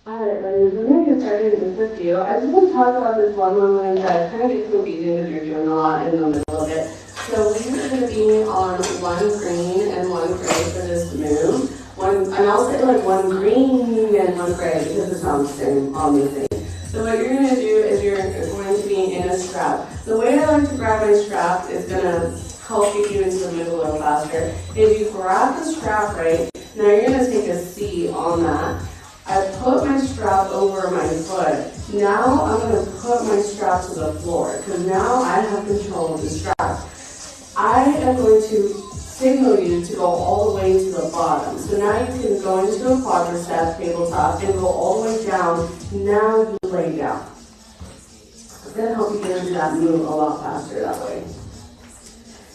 Alright, ladies, we're going to get started in just a few. I just want to talk about this one movement that kind of gets confusing if you're doing a lot in the middle of it. So we are going to be on one green and one gray for this move. And I'll say like one green and one gray because it sounds the same on the thing. So what you're going to do is you're going to be in a strap. The way I like to grab my strap is going to help get you into the middle a little faster. If you grab the strap right, now you're going to take a C on that. I put my strap over my foot. Now I'm going to put my strap to the floor because now I have control of the strap. I am going to signal you to go all the way to the bottom. So now you can go into a quadricep tabletop and go all the way down. Now you lay down. It's going to help you get into that move a lot faster that way.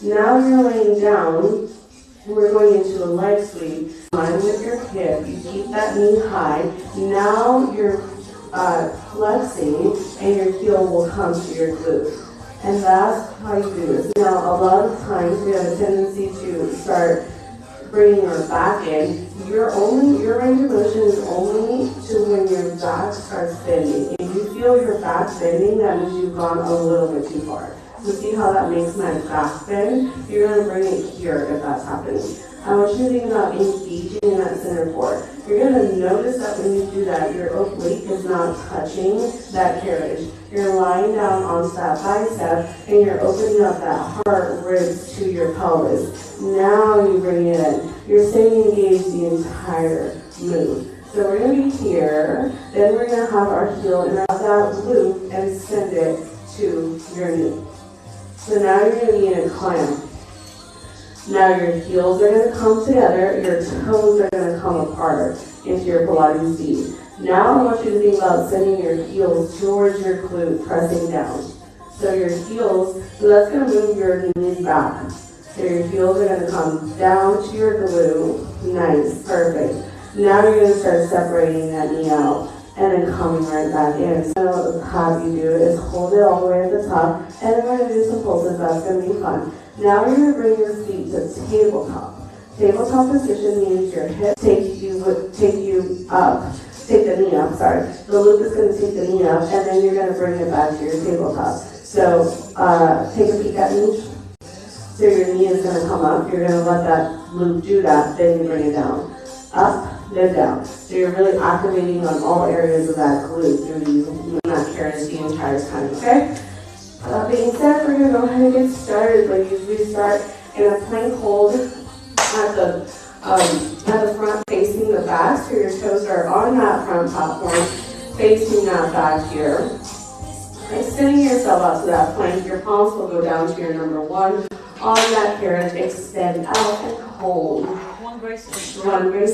Now you're laying down. We're going into a leg sweep. Line with your hip. You keep that knee high. Now you're flexing and your heel will come to your glute. And that's how you do this. Now, a lot of times we have a tendency to start bringing our back in. Your range of motion is only to when your back starts bending. If you feel your back bending, that means you've gone a little bit too far. So see how that makes my back bend? You're going to bring it here if that's happening. I want you to think about engaging in that center core. You're going to notice that when you do that, your oblique is not touching that carriage. You're lying down onto that bicep and you're opening up that heart ribs to your pelvis. Now you bring it in. You're staying engaged the entire move. So we're going to be here, then we're going to have our heel and have that loop and send it to your knee. So now you're going to be in a clamp. Now your heels are going to come together, your toes are going to come apart into your Pilates seat. Now I want you to think about sending your heels towards your glute, pressing down. So your heels, so that's going to move your knees back. So your heels are going to come down to your glute. Nice, perfect. Now you're going to start separating that knee out and then coming right back in. So what we'll have you do is hold it all the way at the top, and then we're going to do some pulses. That's going to be fun. Now you're going to bring your feet to tabletop. Tabletop position means your hip take you up. Take the knee up, sorry. The loop is going to take the knee up, and then you're going to bring it back to your tabletop. So take a peek at me. So your knee is going to come up. You're going to let that loop do that. Then you bring it down. Up, then down. So you're really activating on all areas of that glute through using that carriage the entire time, okay? That being said, we're going to go ahead and get started. Like usually start in a plank hold at the front facing the back, so your toes are on that front platform, facing that back here. Extending yourself out to that plank, your palms will go down to your number one. On that carriage, extend out and hold. One grace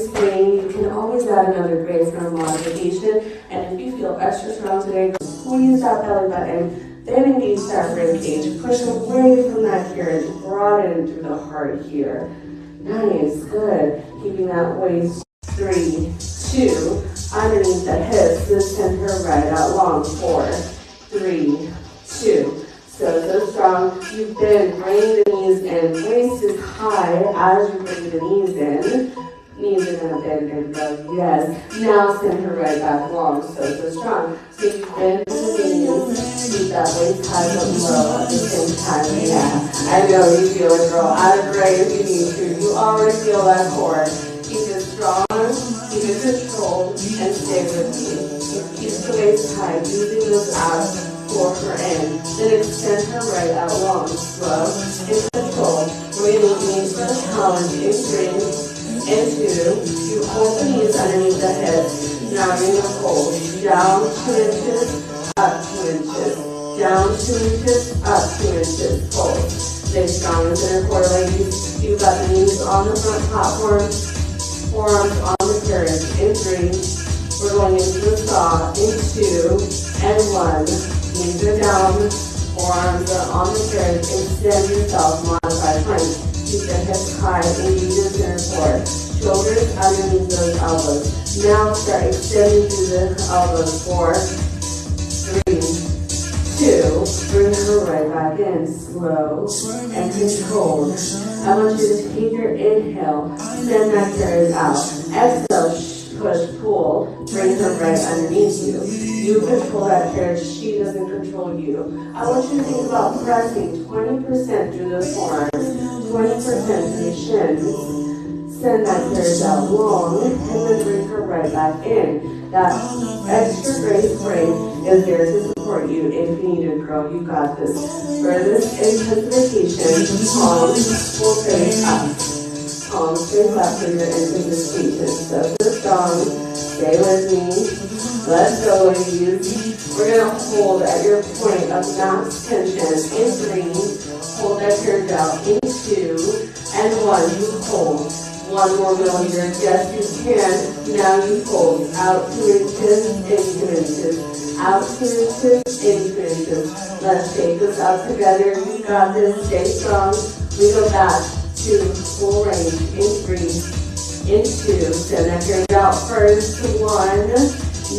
spring. You can always add another grace for a modification. And if you feel extra strong today, squeeze that belly button, then engage that rib cage. Push away from that carriage, broaden through the heart here. Nice, good. Keeping that waist 3, 2, underneath the hips, the center right out long. 4, 3, 2. So strong. You bend, bring the knees in. Waist is high as you bring the knees in. Knees are going to bend and go, yes. Now send her right back long. So strong. So you bend the knees. Keep that waist high but low at the same time. Yeah, I know you feel it, girl. Add a gray if you need to. You already feel that core. Keep it strong, keep it controlled, and stay with me. Keep the waist high, using those abs for her in. Then extend her right out long, slow, and control. We're going to engage for the challenge in 3, and 2. You hold the knees underneath the hips. Now you're going to hold down 2 inches, up 2 inches. Down 2 inches, up 2 inches. Hold. Stay strong in the center core, ladies. You've got the knees on the front platform, forearms on the carriage. In 3, we're going into the saw. In 2, and 1. Knees are down, forearms are on the carriage. Extend yourself, modify plank. Keep the hips high, engage the center core. Shoulders underneath those elbows. Now start extending through the elbows. 4, 3, 2. Bring her right back in, slow and controlled. I want you to take your inhale, send that carriage out. Exhale, push, pull, bring her right underneath you. You control that carriage, she doesn't control you. I want you to think about pressing 20% through the forearms, 20% through the shins. Send that carriage out long, and then bring her right back in. That extra great frame is there to support you if you need it, girl. You got this. For this intensification, palms will face up. Palms face up for your intensification. So strong. Stay with me. Let's go, ladies. We're going to hold at your point of max tension in 3. Hold that carriage out in 2. And 1. You hold. 1 more millimeter. Yes, you can. Now you hold. Out 2 inches, in 2 inches. Out 2 inches, in 2 inches. Let's take this out together. You got this. Stay strong. We go back to full range in 3. In 2, send that carriage out first to 1.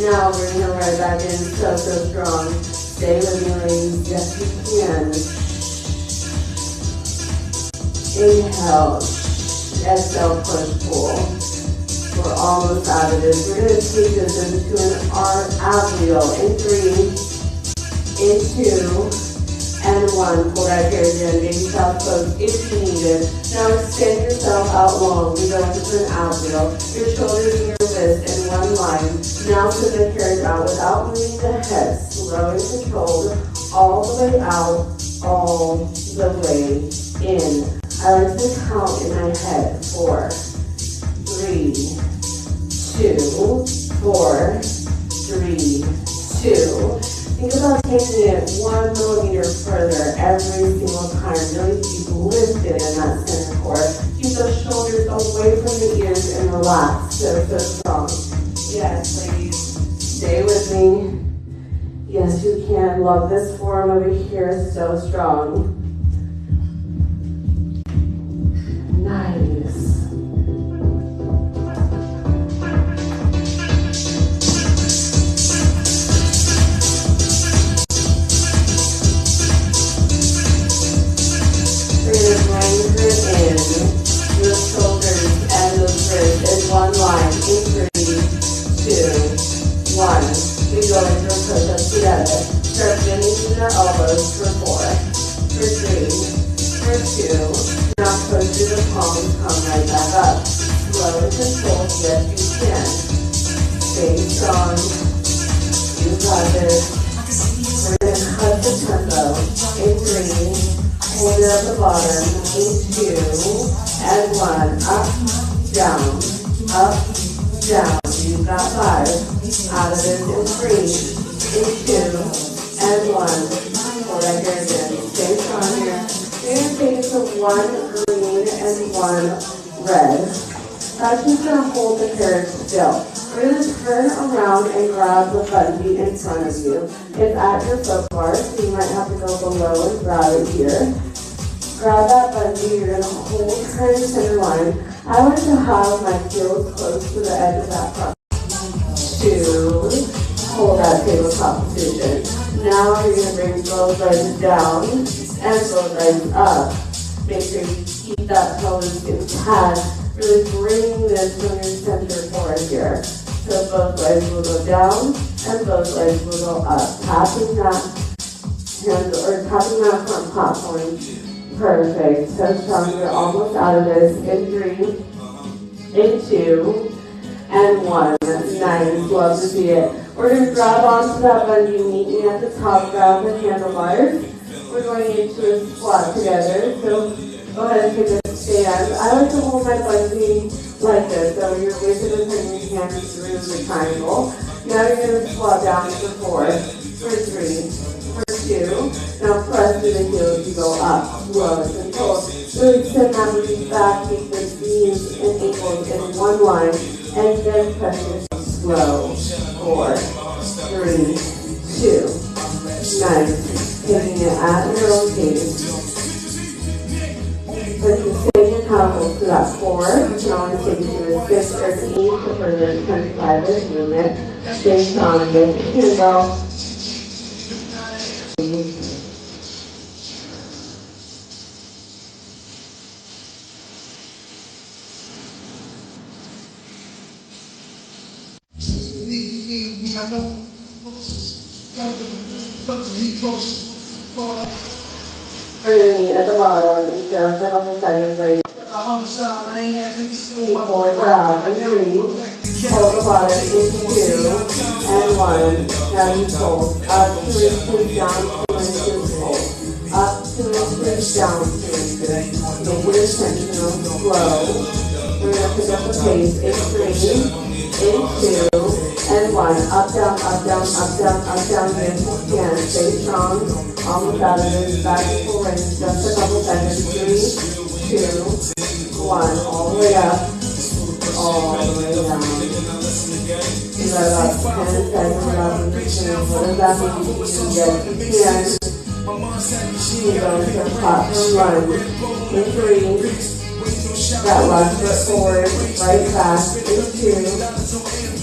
Now bring her right back in, so strong. Stay with me, ladies, yes you can. Inhale, exhale, push, pull. We're almost out of this. We're going to take this into an abreal in 3, in 2, and 1. Pull that carriage in, baby south pose if you need it. Now extend yourself out long. We go into an abreal. Your shoulders and your wrists in one line. Now send the carriage out without moving the head. Slow and controlled. All the way out, all the way in. I like to count in my head. 4, 3, 2, 4, 3, 2. Think about taking it 1 millimeter further every single time. Really keep lifted in that center core. Keep those shoulders away from the ears and relax. So strong. Yes, ladies. Stay with me. Yes, you can. Love this form over here. So strong. Nice. One line in 3, 2, 1. We go into a push-up together. Start bending through the elbows for 4, for 3, for 2. Now push through the palms, come right back up. Slow and controlled, yes you can. Stay strong. You got this. We're going to cut the tempo in 3. Hold it at the bottom in 2, and 1. Up, down. Up, down. You've got 5. Out of it in 3, in 2, and 1. Pull that carriage in. Stay strong here. We're going to take it to 1 green and 1 red. That's just going to hold the carriage still. We're going to turn around and grab the bungee in front of you. It's at your foot bar, so you might have to go below and grab it here. Grab that bungee. You're going to hold her in center line. I like to have my heels close to the edge of that front. 2, hold that tabletop position. Now you're going to bring both legs down and both legs up. Make sure you keep that pelvis intact. Really bring this from your center forward here. So both legs will go down and both legs will go up. Tapping that front platform. Perfect. So strong. You're almost out of this. In 3, in 2, and 1. Nice. Love to see it. We're going to grab onto that bungee. Meet me at the top. Grab the handlebars. We're going into a squat together. So go ahead and take a stand. I like to hold my bungee like this. So you're basically putting your hands through the triangle. Now you're going to squat down for 4, for 3. For 2. Now press through the heels, you go up, slow and controlled. Really send that booty back, keep the knees and ankles in one line, and then press yourself slow. 4, 3, 2. Nice. Taking it at your own pace. So you can save your calves to that 4. You can always take it to a 6 or 8 to further intensify this movement. Stay strong. Here we go. Breathing at the bottom, just a couple seconds right. Before down, and 3. Hold the bottom into 2 and 1. Now you hold. Up 2 inches, down 2 inches, hold. Up 2 inches, down 2 inches. Make it intentional, slow. We're going to pick up the pace in 3, in 2, and 1. Up, down, up, down, up, down, up, down. Yes, you can. Stay strong. Almost out of this. Back to full range. Just a couple seconds. 3, 2, 1. All the way up. All the way down. You got about 10 seconds left in the machine. What does that mean? You can get to the end. You're going to pop and run. In 3. That left foot forward. Right fast. In 2.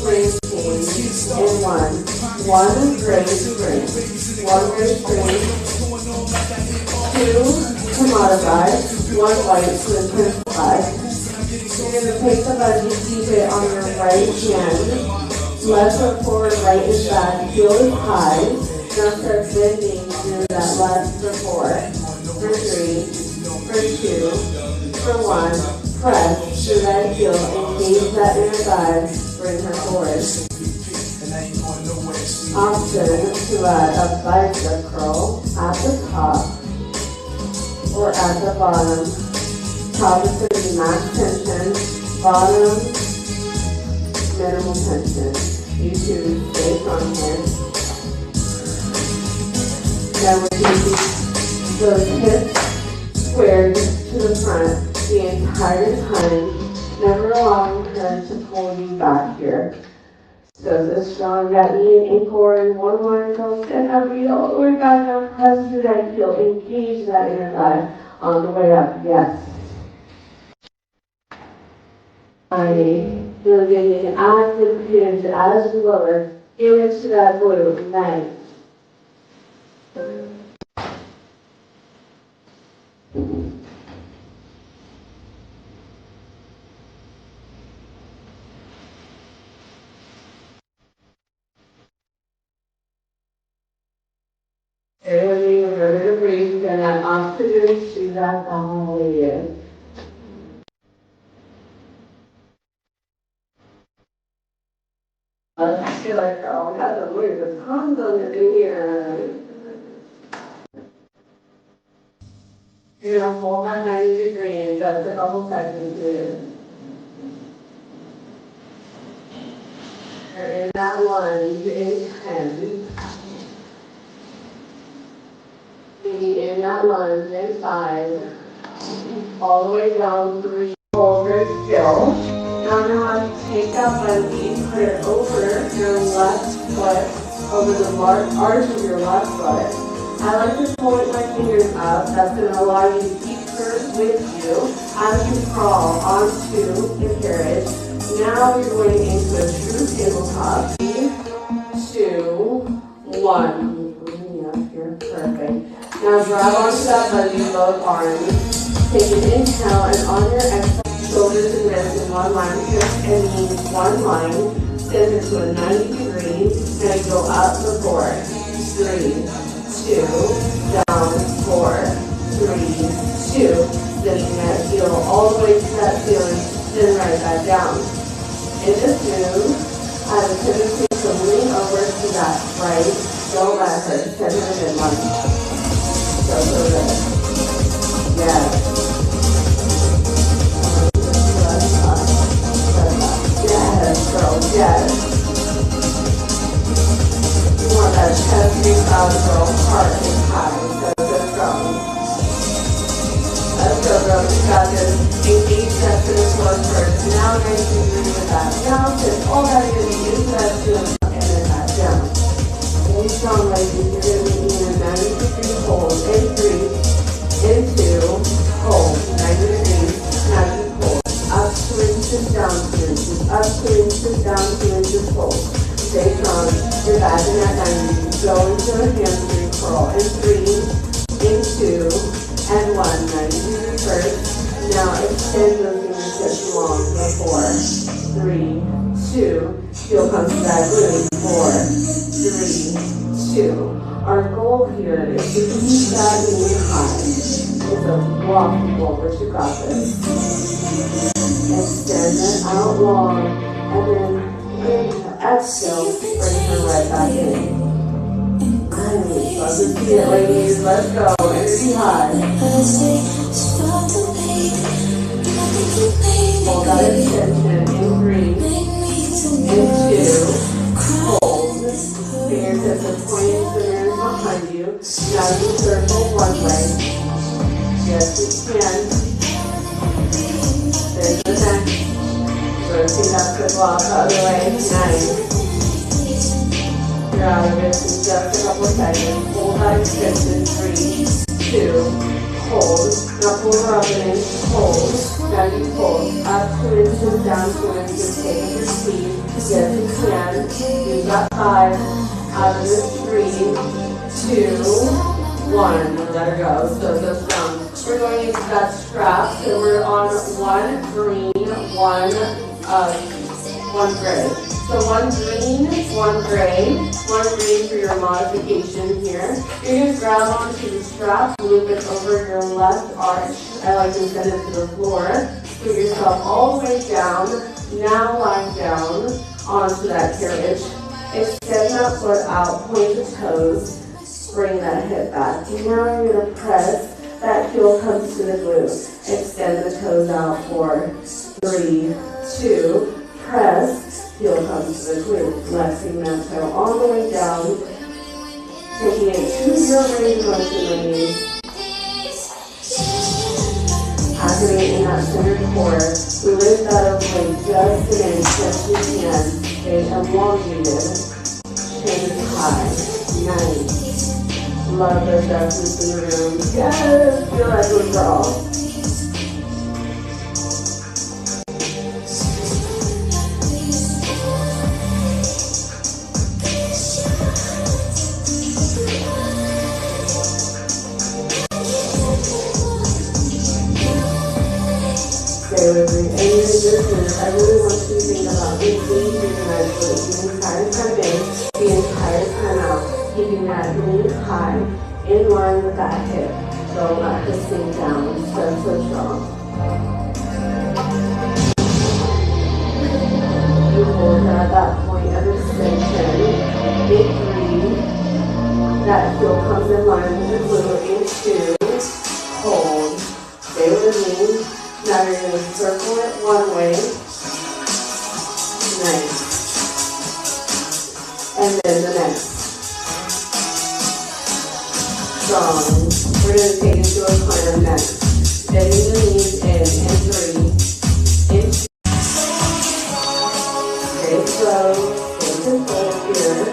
Spring change. In 1. 1 great spring. 1 great spring. 2 to modify. 1 white to intensify. You're going to take the bungee, keep it on your right hand. Left foot forward, right is back. Heel is high. Now start bending through that left for 4. For 3. For 2. For 1. Press through that heel. Engage that inner thigh. Bring her forward. Option to add a bicep curl at the top or at the bottom. Top is going to be max tension, bottom, minimal tension. You choose, stay strong here. Now we're keeping those hips squared to the front the entire time, never allowing her to pull you back here. So this strong, that knee and ankle in one line, so stand up, read all the way back down, press through that heel, engage that inner thigh on the way up, yes. Really good, you can active hinge as you lower, get into that glute, nice. Everybody, remember to breathe, and that oxygen to that down lead. I feel like, oh, I got to move the tons under here. You're going to hold that 90 degrees, just a couple seconds here. You're in that lunge in 10. In that lunge in 5. All the way down 3. Hold her still. Now take that bungee, put it over your left foot, over the arch of your left foot. I like to point my fingers up. That's going to allow you to keep her with you as you crawl onto the carriage. Now you're going into a true tabletop. 3, 2, 1. Up here, perfect. Now drive onto that bungee, both arms. Take an inhale, and on your exhale, shoulders and wrists in one line, hips and knees one line, center to a 90 degrees, and go up for 4, 3, 2, down, 4, 3, 2, sending that heel all the way to that ceiling, then right back down. In this move, I have a tendency to lean over to that right, don't let her, send her in one. So good. Yes. Yes, girl, yes. You want that chest reach out, girl, heart is high, so good, girl. Let's go, girl, you got this. Engage that to the floor first. Now nice and agree with that. Now sit all that you're going to be into that ceiling and then back down. Really strong, ladies. You're going to be in a 90-degree hold. In 3, in 2, hold. 90 degrees, now you hold. Up 2 inches, down 2 inches. Up 2 inches, down 2 inches, hold. Stay strong. You're back in that 90. Go into a hamstring curl. In 3, in 2, and 1. 90 degrees first. Now extend those fingertips long. 4, 3, 2. heel comes to that glute. 4, 3, 2. Our goal here is to keep that knee high. It's a walkable, but you got this. Extend it out long, and then exhale, bring her right back in. Nice. Let's just see it, ladies. Let's go. Energy high. Hold that extension in 3, in 2, hold. Fingertips are pointing to the mirrors behind you. Now you circle one way. Yes, you can. There's the neck. Rotate that foot block the other way. Nice. You're out of it in just a couple seconds. Hold that extension. 3, 2, hold. Now pull her up and in. Hold. Now you hold. Up 2 inches, down 2 inches. Take your speed. Yes, you can. You've got 5. Out of this, 3, 2, 1. Let her go. So just we're going into that strap. So we're on 1 green, 1 gray. So 1 green, 1 gray, 1 green for your modification here. You're going to grab onto the strap, loop it over your left arch. I like to send it to the floor. Put yourself all the way down. Now lie down onto that carriage. Extend that foot out, point the toes, bring that hip back. Now you're going to press, that heel comes to the glute. Extend the toes out for 3, 2, press, heel comes to the glute. Flexing that toe all the way down, taking it to your range of motion, ladies. Activating that center core. We lift that up like just an inch, as we can. Okay, elongated, chin high, nice. Love the adjustments in the room. Yes, feel like a girl. Stay with me. And in addition, I really want you to think about engaging your legs the entire time in, the entire time out, keeping that knee high, in line with that hip. Don't let her sink down. So strong. You hold her at that point of extension. Big 3. That heel comes in line with the glute. In 2. Hold. Stay with me. Now you're going to circle it one way. Nice. And then the next. Strong. We're going to take it to a climb next. Bending the knees in 3, in 2. Stay slow, stay controlled here.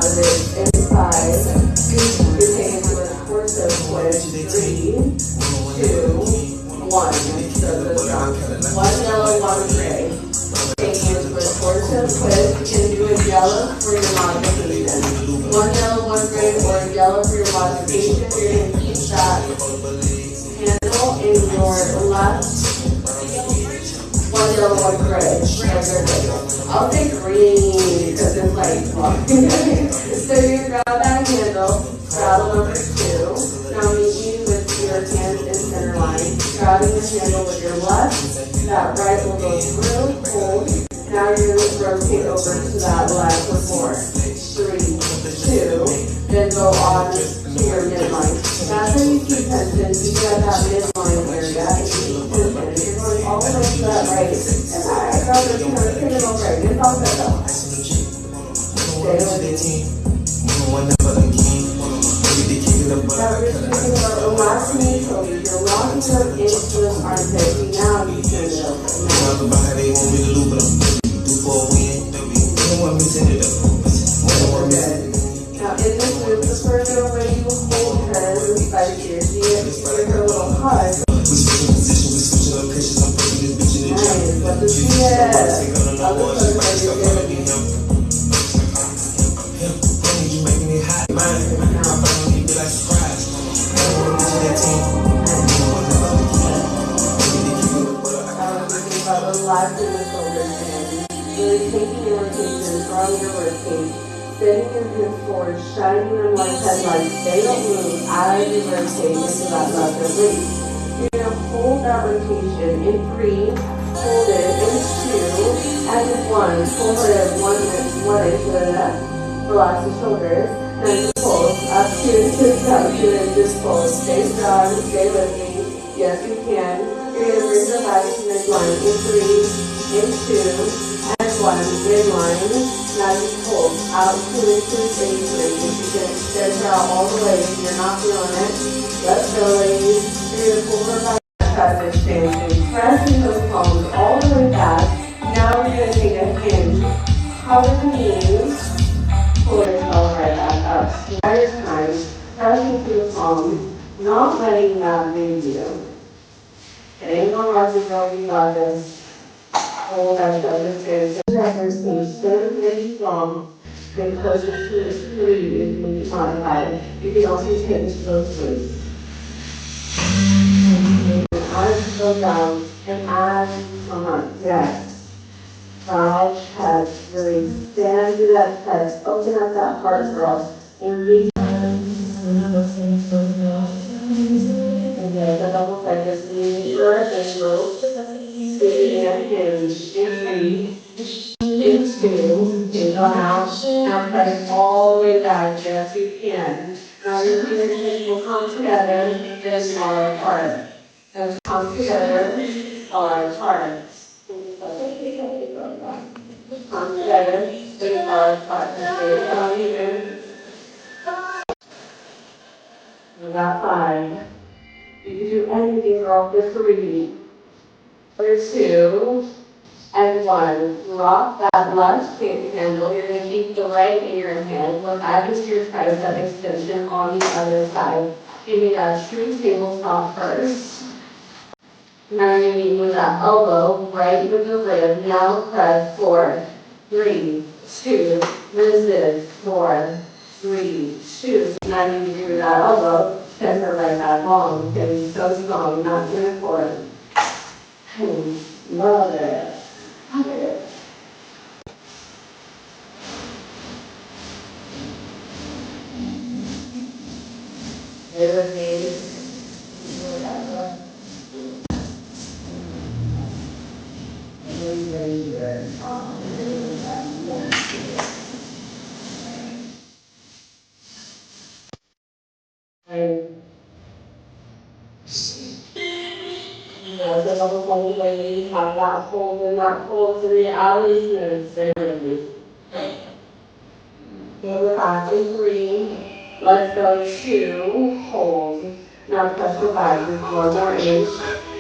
out of it inside. You take it to a torso twist. 3, 2, 1. So the drop. 1 yellow, 1 gray. Taking it to a torso twist. You can do a yellow for your modification. 1 yellow, 1 gray, or a yellow for your modification. You're going to keep that handle in your left. 1 yellow, 1 gray. I'll say green because it's like walking. So you grab that handle, straddle number 2. Now meet me with your hands in center line. Grabbing the handle with your left. That right will go through, hold. Now you're going to rotate over to that left for 4, 3, 2. Then go on to your midline. That's how you keep tension. You get that midline area and keep tension. You're going all the way to that right. And I got this kind of pin it over. It's all good though. Stay with me. Now we're just thinking about relaxing your shoulders. You're rocking them into the armpit. Now you turn it over. Now in this move, the further away you hold her, the spicier she is. Give her a little hug. Nice. Let the see it. Other side you're going to be. Relaxing the shoulders in, really taking your rotation from your ribcage, bending your hips forward, shining them like headlights. They don't move out of your ribcage into that left release. You're going to hold that rotation in 3, hold it in 2, and in 1. Hold it 1 inch to the left. Relax the shoulders, and just pull up 2 inches, down 2 inches, pull. Stay strong, stay with me. Yes, you can. You're going to bring the back to midline in 3, in 2, and 1, midline. Now you hold out 2 inches, stay 2 inches. You can stretch out all the way if you're not feeling it. Let's go, ladies. You're going to pull her back to expansion, pressing those palms all the way back. Now we're going to take a hinge. Cover the knees. Pull yourself right back up. Entire time, pressing through the palms, not letting that move you. It ain't no rushing, girl, you got this. Hold that shoulder good. Shoulders stay still, really strong. Then close your shoulders to you when you modify. You can also take those glutes. Arms go down and add on depth. Broad chest, really stand through that chest, open up that heart girl, and reach. Okay, the double focus, leaning short and rope, sitting and hinge, in 3, in 2, in out, now press all the way back, yes you can. Now your fingertips will come together, then fall apart. And come together, fall apart. Come together, then fall apart. We got 5. You can do anything, girl, for 3, for 2, and 1. Rock that left handle. You're going to keep the right in your hand. Look back into your tricep extension on the other side. Give me that true tabletop first. Now you're going to move that elbow right with the rib. Now press 4, 3, 2, resist, 4, 3, 2. Now you do that elbow. Send her right back long, getting so strong, not doing for it. Love it. Love it. The double fold lady, have that fold and that fold to the outer smooth. Stay with me. Go back in 3. Let's go 2. Hold. Now press the back just 1 more inch.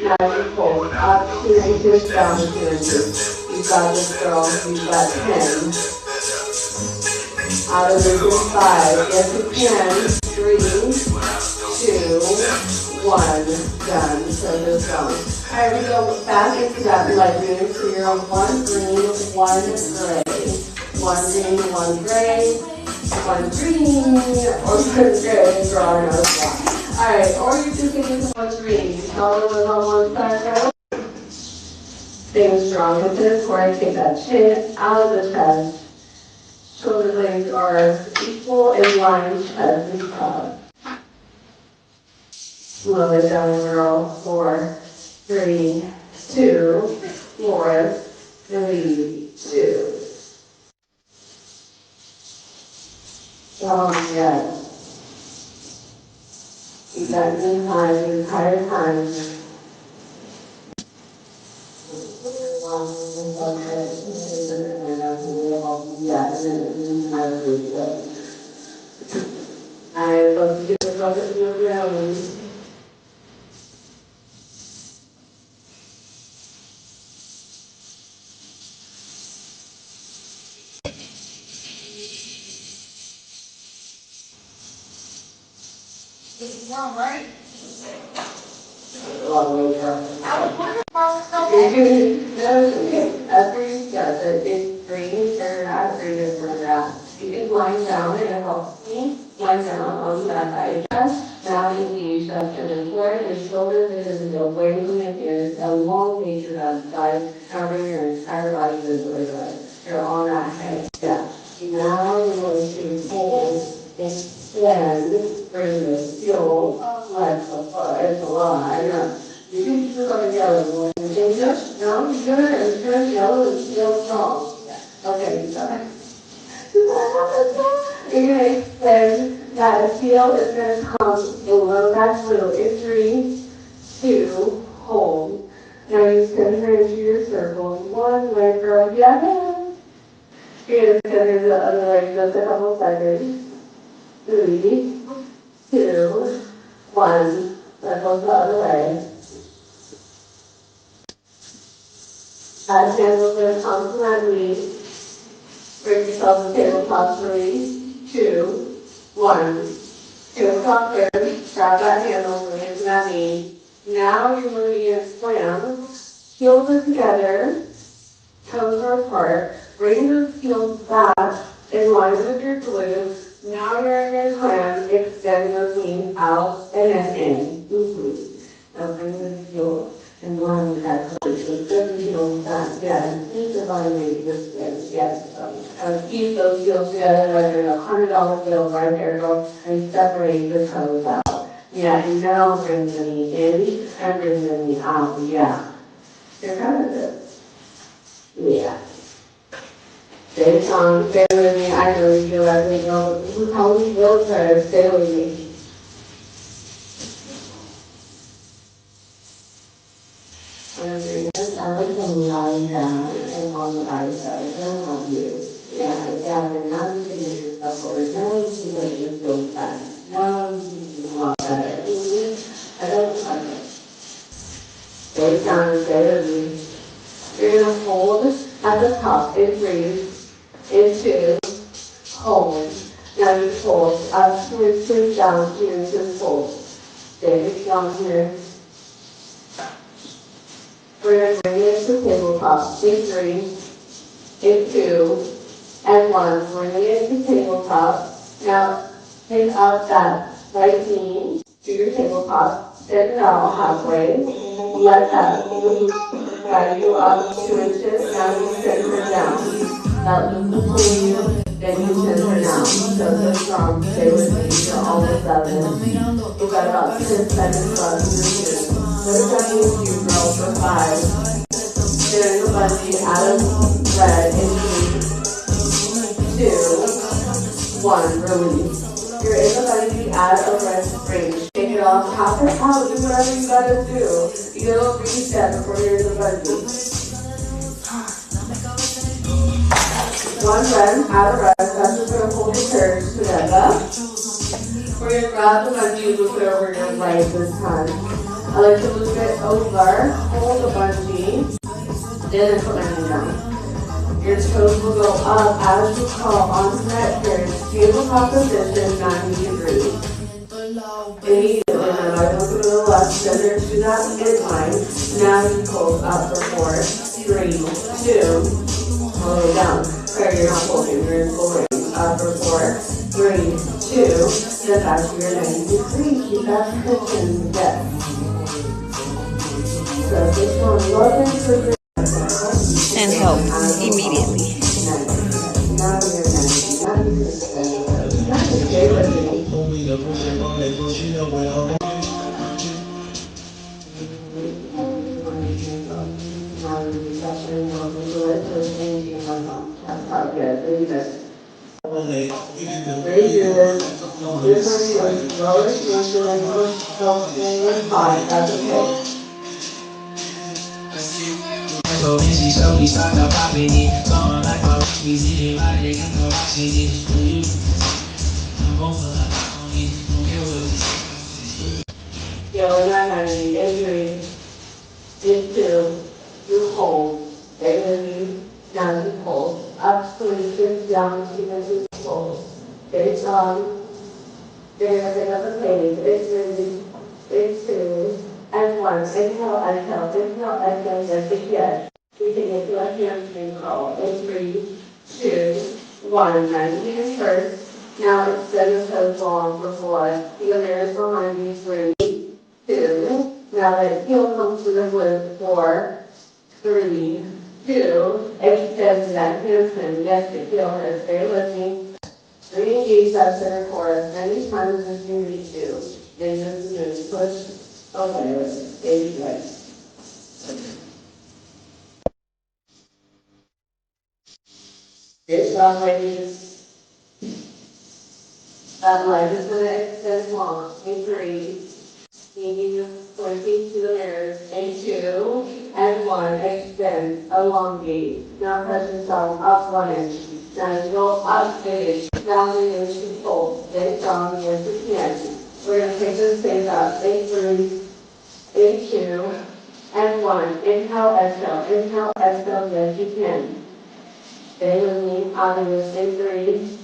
Now you hold up 2 inches, down 2 inches. You got this, girl. You got 10. out of this is 5. Yes, you can. 3, 2, 1. Done. So this one. Alright, we go back into that light green. So you're on 1 green, 1 gray. 1 green, 1 gray. 1 green, or 1 gray. Draw another block. Alright, or you can take it to 1 green. You can all do it on one side, right? Staying strong with this, where I take that chin out of the chest. Shoulder blades are equal in line, chest and top. Slow it down and roll. 4, 3, 2, 4, 3, 2. Oh, yes. Keep that knee high the entire time. I love to do the bucket in your belly. It's wrong, right? A long way from. I was wondering why I was so No, it's okay. After you get it, it's green, turn out, green, and turn out. You can lie down and it helps me. Lie down on that side chest. Now you can use that to the floor, the shoulders, and the weight movement is a long way to that side, covering your entire body visually. You're on that head step. Now you're going to hold and extend, bring the heel, like the foot, it's a line. You can do it on the other one. And just, no, you're good, and turn yellow and feel strong. Okay, you got it. You're going to extend that heel is going to come below that glute in 3, 2, hold. Now you send her into your circle. 1 leg girl, yeah. You're going to send her to the other leg just a couple seconds. 3, 2, 1. That goes the other way. That hand is going to come to that knee. Bring yourself to tabletop. 3, 2, 1. Heel top there. Grab that handle, bring it to that knee. Now you're moving in slam. Heels are together. Toes are apart. Bring those heels back in line with your glutes. Now you're in your slam. Extend those knees out and then in. Now bring the heels in line with that glute. So good heels back. Yes. Keep the body weight this way. Yes. Keep those heels together like there's $100 bill right there. Go and separate the toes out. Yeah. And now bring the knee in and bring the knee out. Yeah. You're kind of good. Yeah. Stay strong, stay with me. I know you feel like we know. This is how we will try to stay with me. And bring this everything lying down and on the right side. Don't on you. Yeah, and now you can use yourself over. Now you can make you feel bad. Now you want better. I don't like it. Stay strong, stay with me. You're going to hold at the top and breathe into hold. Now you hold up to down here to hold. Stay down here. We're going to bring it to tabletop. In 3, in 2, and 1. Bring it into tabletop. Now take out that right knee to your tabletop. Send it out halfway. Let that guide you up 2 inches. Now you send her down. That will continue. Then you send her down. So good strong. Stay with me. You're almost at it. You've got about 10 seconds left in your turn. What does that mean to you, girl? For 5. Doing the bungee out of red in 3, 2, 1. Release. You're in the bungee out of red range. Take it off. Tap it out. Do whatever you gotta do. You gotta reset before you're in the bungee. 1 run out of rest. That's just gonna hold your curves together. We're gonna grab the bungee, loop it over your right this time. I like to loop it over, hold the bungee, then put my knee down. Your toes will go up as you crawl onto that chair. Tabletop position, 90 degrees. Immediately, now I look to the left, center to that midline. Now you pull up for 4, 3, 2, all the way down. Right, you're not pulling, you're pulling. Up for 4, 3, 2, then back to your 90 degrees. Keep that tension, yes. So this one, love and and help immediately. now you're 90, 90%. That's okay with me. That's how good. Very good. Very good. This one is lower. You want to do like that's okay. So when she slowly started popping it, going like a music, like they can go watching it. I'm going for a knock on it, don't care what it is. Yo, we're not having any injury. Into you hold. They're going to be down to hold. Up to the down to the hold. It's they're going to have a page. It's 2, and 1. Inhale, exhale, inhale, exhale, yes, again. We can get to a hamstring curl. In 3, 2, 1. 90 hands first. Now extend the toes long for 4. Feel yours behind you. 3, 2. Now that heel comes to the glute. 4, 3, 2. Extend that hamstring. Yes, the heel has stay with me. Re-engage that center core as many times as you need to. And just push away. Baby legs. Good job, ladies. That leg is going to extend long. In 3, you pointing to the mirror. In 2, and 1, extend, elongate. Now press yourself up 1 inch. Now you go up finish. Down the inch to fold. Then down the inch to can. We're going to take this face up. In 3, in 2, and 1. Inhale, exhale. Inhale, exhale. Yes, you can. Stay with me on the in 3.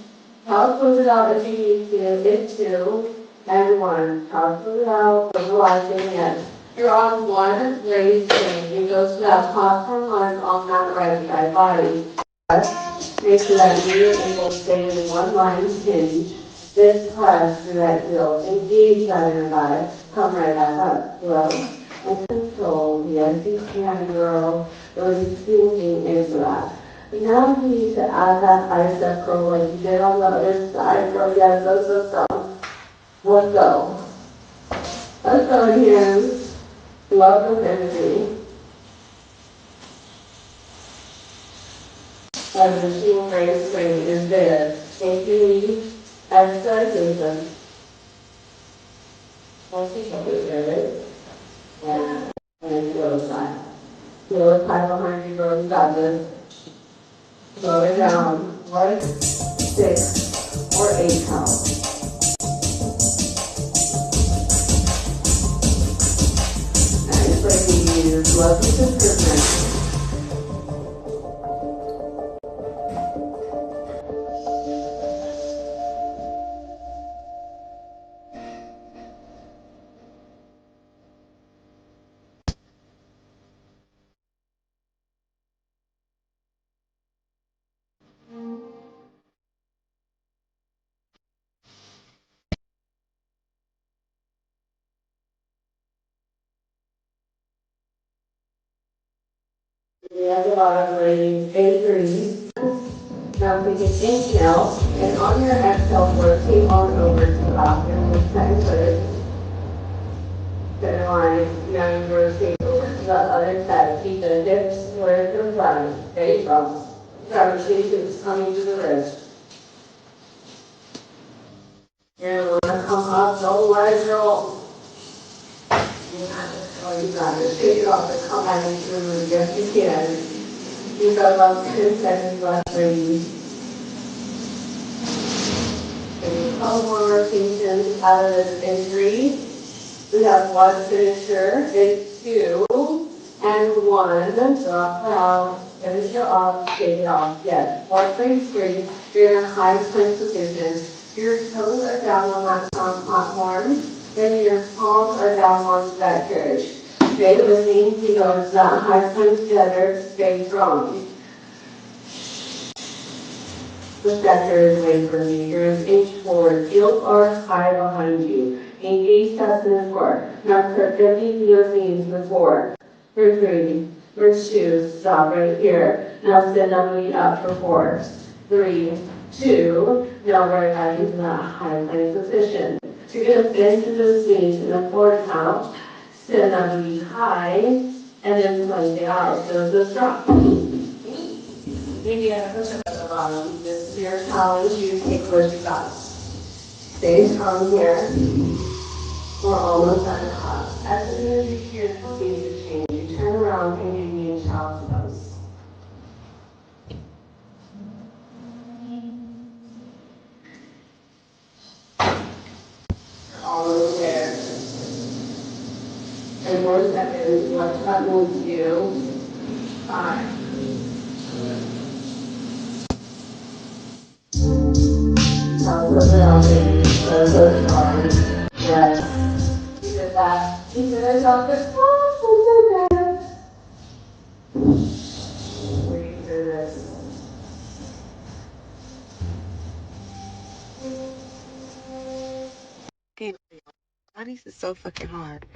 Toss it out if you need to. In 2, and 1. Toss it out. Relaxing, yes. You're on 1 raised leg. You go to that platform line on that right side body. Make sure that you're able to stay in 1 line hinge. This press through that heel. Engage that inner thigh. Come right back up. Slow and control. Yes, you can, girl. Really sinking into that. Now you need to add that bicep curl like you did on the other side, girl. Yes, let's go. Let's go. Let's go here. Love with energy. As the machine raise swing is there. Take your knees, exercise. Once you can do it, and then go side. Heel tight behind you, girl. You got this. Slow it down. 1, 6, or 8 count. Nice, ladies. Love you improvement. We have a lot of ladies. In 3. Now we can inhale, and on your exhale, rotate on over to the opposite this time. Put it center line. Now you rotate over to the other side. Keep the hips where they're running. There you go. Gravitations is coming to the wrist. You're going to want to come up, don't let it roll. You got it. Take it off and come back into the room. Yes, you can. You've got about 10 seconds left, ladies. A couple more rotations out of this in 3. We have 1 finisher. In 2, and 1. Drop it out. Finish it off. Shake it off. Yes. 4 plates straight. You're in a high plank position. Your toes are down on that platform. And your palms are down onto that carriage. Stay with me. He goes that high plank together. Stay strong. The stretcher is waiting for me. You're an inch forward. Heels are high behind you. Engage steps in the floor. Now start bending your knees in the floor. For 3. For 2. Stop right here. Now send that knee up for 4. 3, 2. Now we're back into that high plank position. So you're going to bend to those knees in the floor count. Send that knee high. And then plank it out. So just drop. Maybe I push up at the bottom. This is your challenge. You take what you got. Stay strong here. We're almost at the top. As soon as you hear the speed to change, you turn around and give me a child's pose. Almost there. And more seconds. Watch that move you. 5. So strong. Yes. You did that. You did it, Doctor. Oh, so good. We can do this. Okay, bodies is so fucking hard.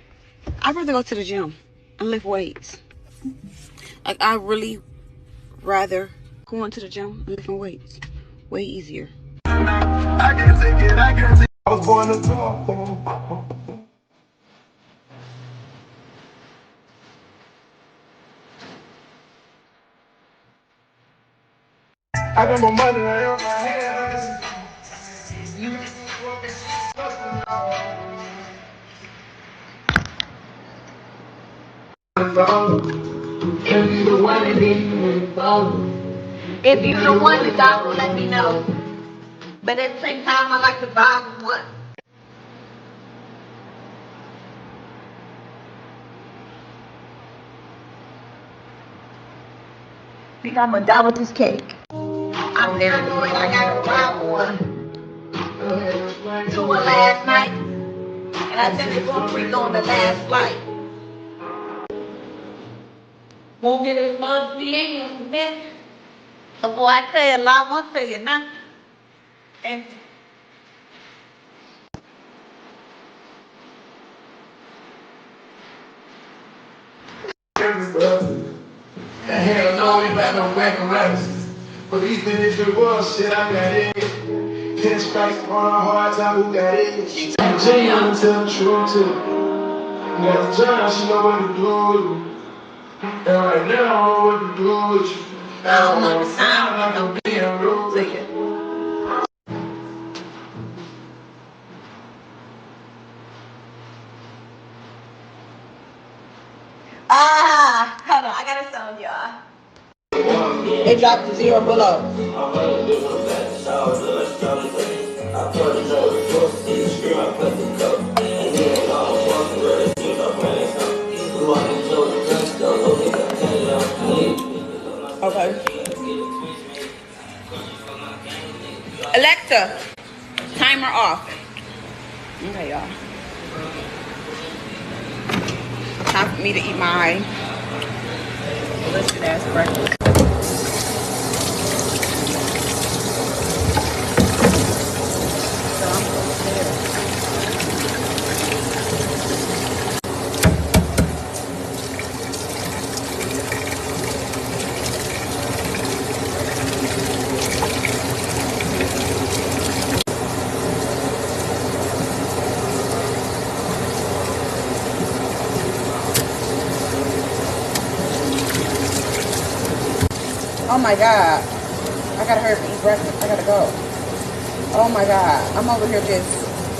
I'd rather go to the gym and lift weights. Like, I really rather going to the gym and lifting weights. Way easier. I can't take it, I can't take it. I was born to talk. I got my money right on my hands. If you the one that needs me, if you the one that don't, let me know. But at the same time, I like to buy one. Think I'm gonna die with this cake. I'm never doing it. I gotta buy one. To one last night, and I sent it for free on the last flight. Won't get his month in, man. So boy, I tell you a lot, I'll tell you nothing. And hell no, we back on whack raps. But even if it was shit, I got it. 10 strikes on a hard time, who got it? She told Jay, I'ma tell the truth to her. Now the John, she know what to do with me. And right now, I don't know what to do with you. I don't want to sound like I'm being rude to you. Hold on, I got a song, y'all. It dropped to 0 below. Okay. Alexa, timer off. Okay, y'all. Time for me to eat my delicious ass breakfast. So I'm upstairs. Oh my God. I gotta hurry up and eat breakfast. I gotta go. Oh my God. I'm over here just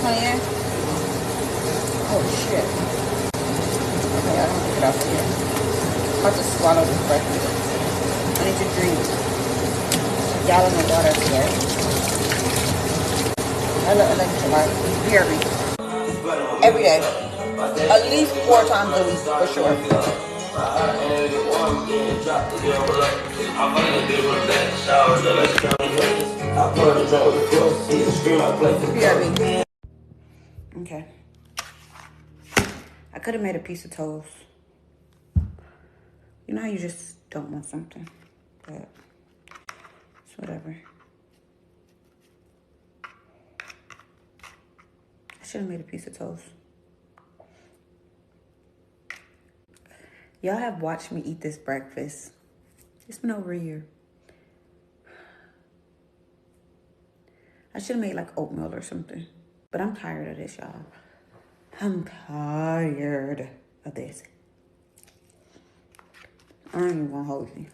playing. Oh shit. Okay, I don't have to get off of here. I'm about to swallow this breakfast. I need to drink a gallon of water today. I love electrolyte. Every day. At least 4 times a week for sure. BRB. Okay. I could have made a piece of toast. You know how you just don't want something, but it's whatever. I should have made a piece of toast. Y'all have watched me eat this breakfast. It's been over a year. I should have made like oatmeal or something. But I'm tired of this, y'all. I'm tired of this. I ain't even gonna hold you.